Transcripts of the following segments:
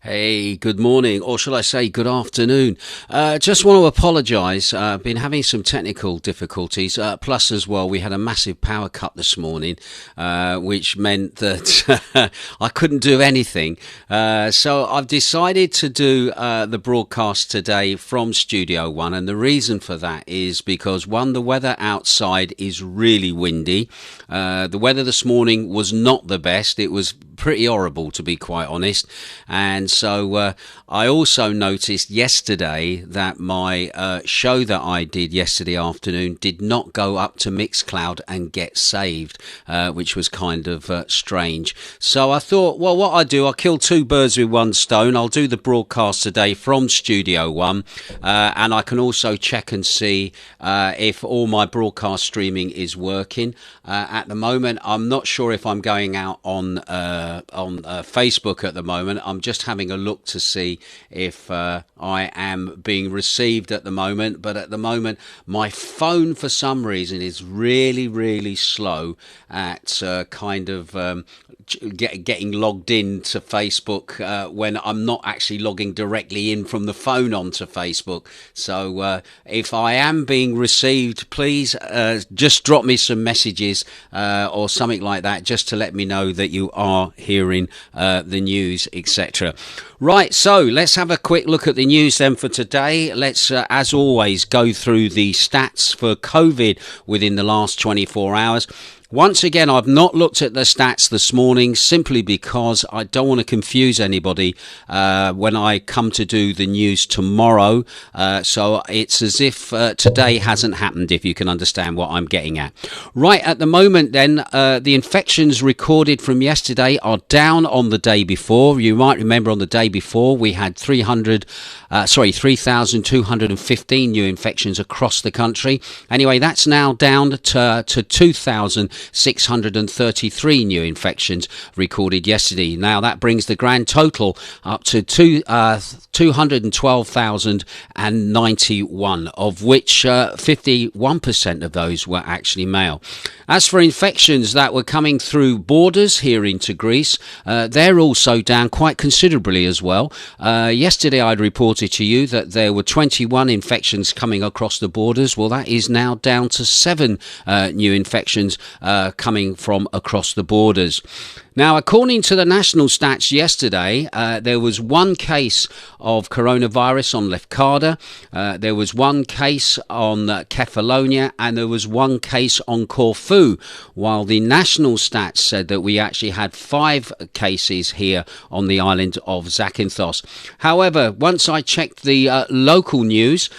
Hey, good morning, or shall I say good afternoon. Just want to apologise. I've been having some technical difficulties. Plus, as well, we had a massive power cut this morning, which meant that I couldn't do anything. So I've decided to do the broadcast today from Studio One. And the reason for that is because, one, the weather outside is really windy. The weather this morning was not the best. It was pretty horrible, to be quite honest. And so I also noticed yesterday that my show that I did yesterday afternoon did not go up to Mixcloud and get saved, which was kind of strange. So I thought, well, what I do, I'll kill two birds with one stone. I'll do the broadcast today from Studio One, and I can also check and see if all my broadcast streaming is working. At the moment, I'm not sure if I'm going out on Facebook at the moment. I'm just having a look to see if I am being received at the moment. But at the moment, my phone, for some reason, is really, really slow at getting logged in to Facebook when I'm not actually logging directly in from the phone onto Facebook. So if I am being received, please just drop me some messages or something like that, just to let me know that you are hearing the news, etc. Right, so let's have a quick look at the news then for today. Let's, as always, go through the stats for COVID within the last 24 hours. Once again, I've not looked at the stats this morning simply because I don't want to confuse anybody when I come to do the news tomorrow. So it's as if today hasn't happened, if you can understand what I'm getting at. Right, at the moment then, the infections recorded from yesterday are down on the day before. You might remember on the day before we had 3,215 new infections across the country. Anyway, that's now down to 2,633 new infections recorded yesterday. Now that brings the grand total up to 212,091, of which 51% of those were actually male. As for infections that were coming through borders here into Greece, they're also down quite considerably as well. Yesterday I'd reported to you that there were 21 infections coming across the borders. Well, that is now down to 7 new infections coming from across the borders. Now, according to the national stats yesterday, there was one case of coronavirus on Lefkada, there was one case on Kefalonia, and there was one case on Corfu, while the national stats said that we actually had 5 cases here on the island of Zakynthos. However, once I checked the local news,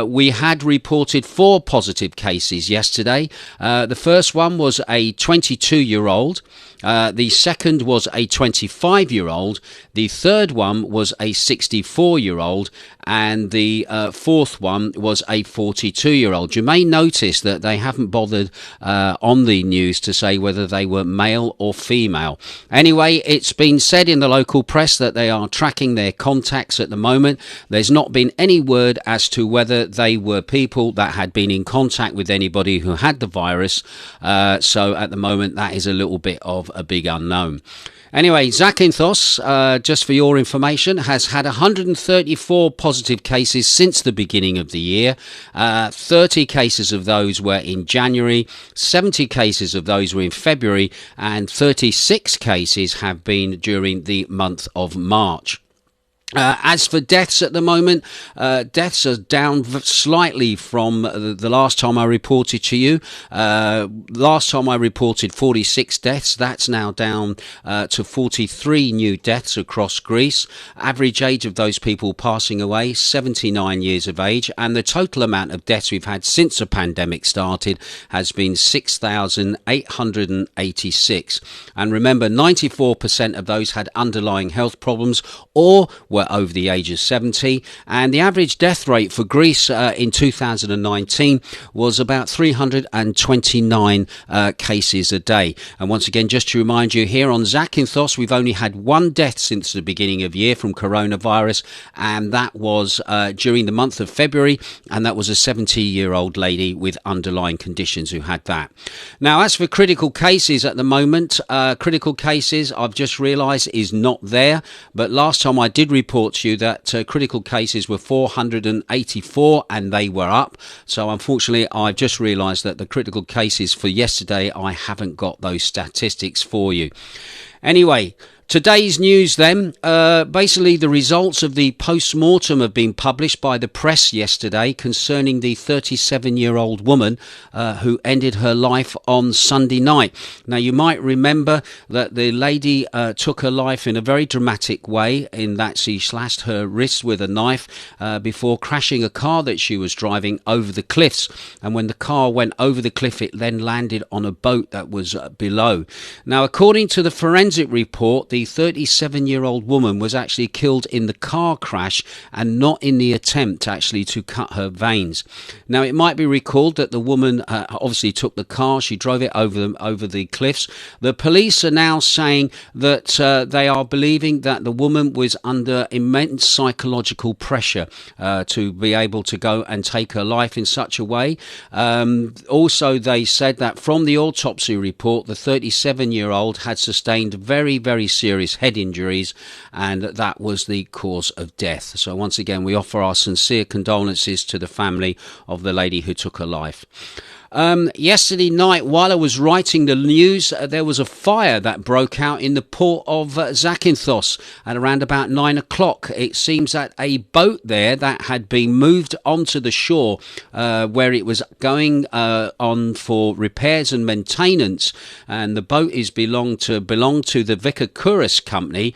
we had reported 4 positive cases yesterday. The first one was a 22-year-old. The second was a 25-year-old. The third one was a 64-year-old. And the fourth one was a 42-year-old. You may notice that they haven't bothered on the news to say whether they were male or female. Anyway, it's been said in the local press that they are tracking their contacts at the moment. There's not been any word as to whether they were people that had been in contact with anybody who had the virus. So at the moment, that is a little bit of a big unknown. Anyway, Zakynthos, just for your information, has had 134 positive cases since the beginning of the year. 30 cases of those were in January, 70 cases of those were in February, and 36 cases have been during the month of March. As for deaths at the moment, deaths are down slightly from the last time I reported to you. Last time I reported 46 deaths. That's now down to 43 new deaths across Greece. Average age of those people passing away, 79 years of age. And the total amount of deaths we've had since the pandemic started has been 6,886. And remember, 94% of those had underlying health problems or were were over the age of 70, and the average death rate for Greece in 2019 was about 329 cases a day. And once again, just to remind you, here on Zakynthos, we've only had one death since the beginning of year from coronavirus, and that was during the month of February, and that was a 70-year-old lady with underlying conditions who had that. Now, as for critical cases at the moment, critical cases, I've just realised, is not there, but last time I did report to you that critical cases were 484 and they were up. So unfortunately, I've just realised that the critical cases for yesterday, I haven't got those statistics for you. Anyway, today's news then, basically the results of the post-mortem have been published by the press yesterday concerning the 37-year-old woman who ended her life on Sunday night. Now, you might remember that the lady took her life in a very dramatic way, in that she slashed her wrist with a knife before crashing a car that she was driving over the cliffs. And when the car went over the cliff, it then landed on a boat that was below. Now, according to the forensic report, the 37-year-old woman was actually killed in the car crash and not in the attempt actually to cut her veins. Now, it might be recalled that the woman obviously took the car, she drove it over the cliffs. The police are now saying that they are believing that the woman was under immense psychological pressure to be able to go and take her life in such a way. Also, they said that from the autopsy report, the 37-year-old had sustained very, very serious head injuries, and that was the cause of death. So once again, we offer our sincere condolences to the family of the lady who took her life. Yesterday night, while I was writing the news, there was a fire that broke out in the port of Zakynthos at around about 9 o'clock. It seems that a boat there that had been moved onto the shore where it was going on for repairs and maintenance, and the boat is belonged to the Vaccinations company,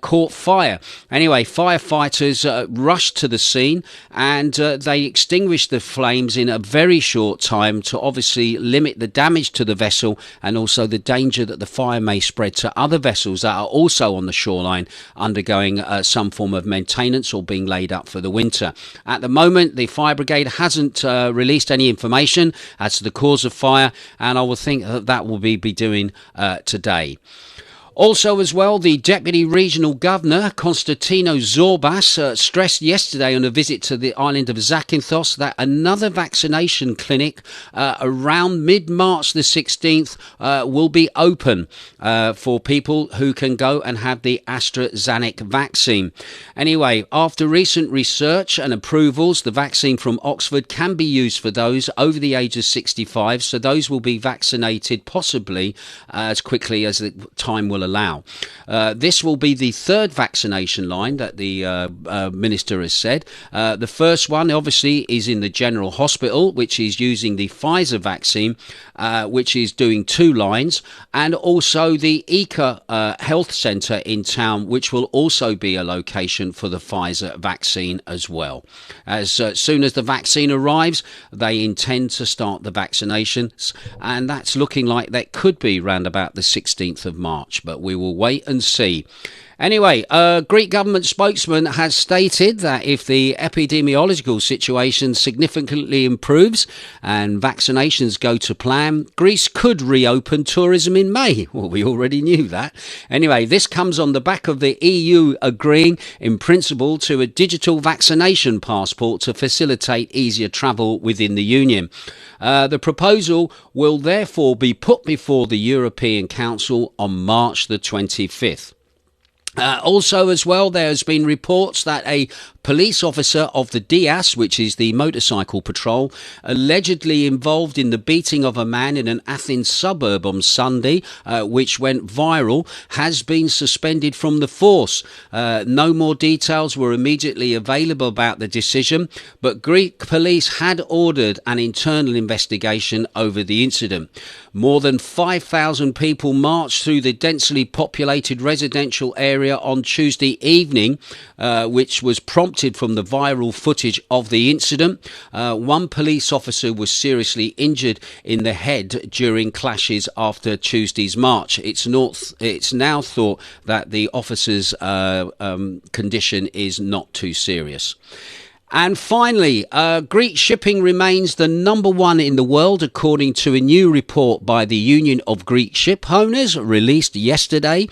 caught fire. Anyway, firefighters rushed to the scene, and they extinguished the flames in a very short time to obviously limit the damage to the vessel, and also the danger that the fire may spread to other vessels that are also on the shoreline undergoing some form of maintenance or being laid up for the winter. At the moment, the fire brigade hasn't released any information as to the cause of fire, and I will think that will be doing today. Also as well, the Deputy Regional Governor, Konstantinos Zorbas, stressed yesterday on a visit to the island of Zakynthos that another vaccination clinic around mid-March the 16th will be open for people who can go and have the AstraZeneca vaccine. Anyway, after recent research and approvals, the vaccine from Oxford can be used for those over the age of 65, so those will be vaccinated possibly as quickly as the time will allow. This will be the third vaccination line that the minister has said. The first one obviously is in the General Hospital, which is using the Pfizer vaccine, which is doing 2 lines, and also the Eka Health Centre in town, which will also be a location for the Pfizer vaccine as well. As soon as the vaccine arrives, they intend to start the vaccinations, and that's looking like that could be round about the 16th of March, but we will wait and see. Anyway, a Greek government spokesman has stated that if the epidemiological situation significantly improves and vaccinations go to plan, Greece could reopen tourism in May. Well, we already knew that. Anyway, this comes on the back of the EU agreeing in principle to a digital vaccination passport to facilitate easier travel within the Union. The proposal will therefore be put before the European Council on March the 25th. Also as well, there has been reports that a police officer of the DIAS, which is the motorcycle patrol, allegedly involved in the beating of a man in an Athens suburb on Sunday, which went viral, has been suspended from the force. No more details were immediately available about the decision, but Greek police had ordered an internal investigation over the incident. More than 5,000 people marched through the densely populated residential area on Tuesday evening, which was prompted erupted from the viral footage of the incident. One police officer was seriously injured in the head during clashes after Tuesday's march. It's now thought that the officer's condition is not too serious. And finally, Greek shipping remains the number one in the world, according to a new report by the Union of Greek Shipowners released yesterday.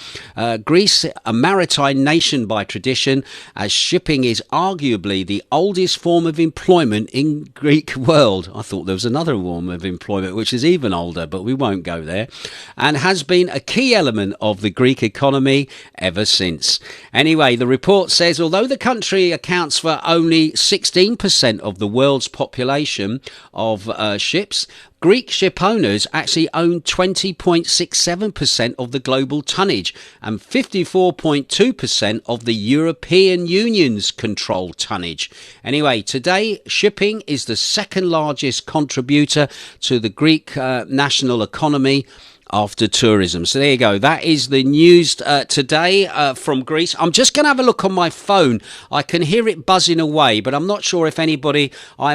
Greece, a maritime nation by tradition, as shipping is arguably the oldest form of employment in Greek world. I thought there was another form of employment which is even older, but we won't go there. And has been a key element of the Greek economy ever since. Anyway, the report says although the country accounts for only 16% of the world's population of ships, Greek ship owners actually own 20.67% of the global tonnage and 54.2% of the European Union's controlled tonnage. Anyway, today shipping is the second largest contributor to the Greek national economy after tourism. So there you go. That is the news today from Greece. I'm just going to have a look on my phone. I can hear it buzzing away, but I'm not sure if I'm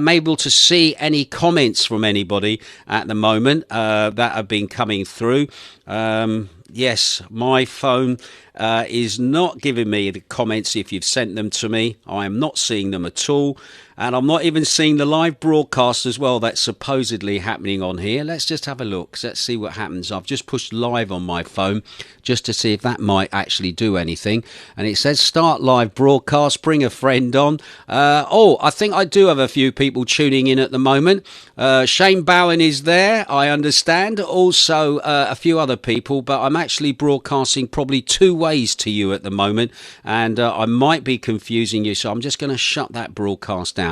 able to see any comments from anybody at the moment that have been coming through. Yes, my phone is not giving me the comments if you've sent them to me. I am not seeing them at all. And I'm not even seeing the live broadcast as well that's supposedly happening on here. Let's just have a look. Let's see what happens. I've just pushed live on my phone just to see if that might actually do anything. And it says start live broadcast, bring a friend on. I think I do have a few people tuning in at the moment. Shane Bowen is there, I understand. Also a few other people, but I'm actually broadcasting probably two ways to you at the moment. And I might be confusing you, so I'm just going to shut that broadcast down.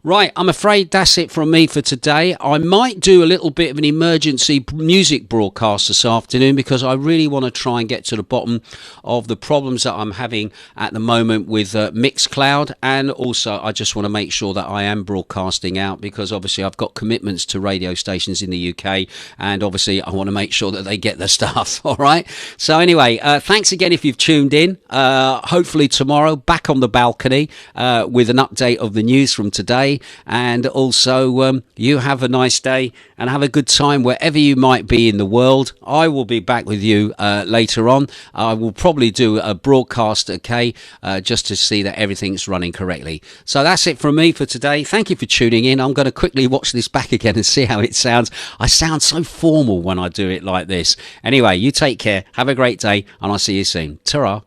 Right, I'm afraid that's it from me for today. I might do a little bit of an emergency music broadcast this afternoon because I really want to try and get to the bottom of the problems that I'm having at the moment with Mixcloud, and also I just want to make sure that I am broadcasting out because obviously I've got commitments to radio stations in the UK, and obviously I want to make sure that they get the stuff. All right, so anyway, thanks again if you've tuned in. Hopefully tomorrow back on the balcony with an update of the news from today, and also you have a nice day and have a good time wherever you might be in the world. I will be back with you later on. I will probably do a broadcast, just to see that everything's running correctly. So that's it from me for today. Thank you for tuning in. I'm going to quickly watch this back again and see how it sounds. I sound so formal when I do it like this. Anyway, you take care, have a great day, and I'll see you soon. Ta-ra.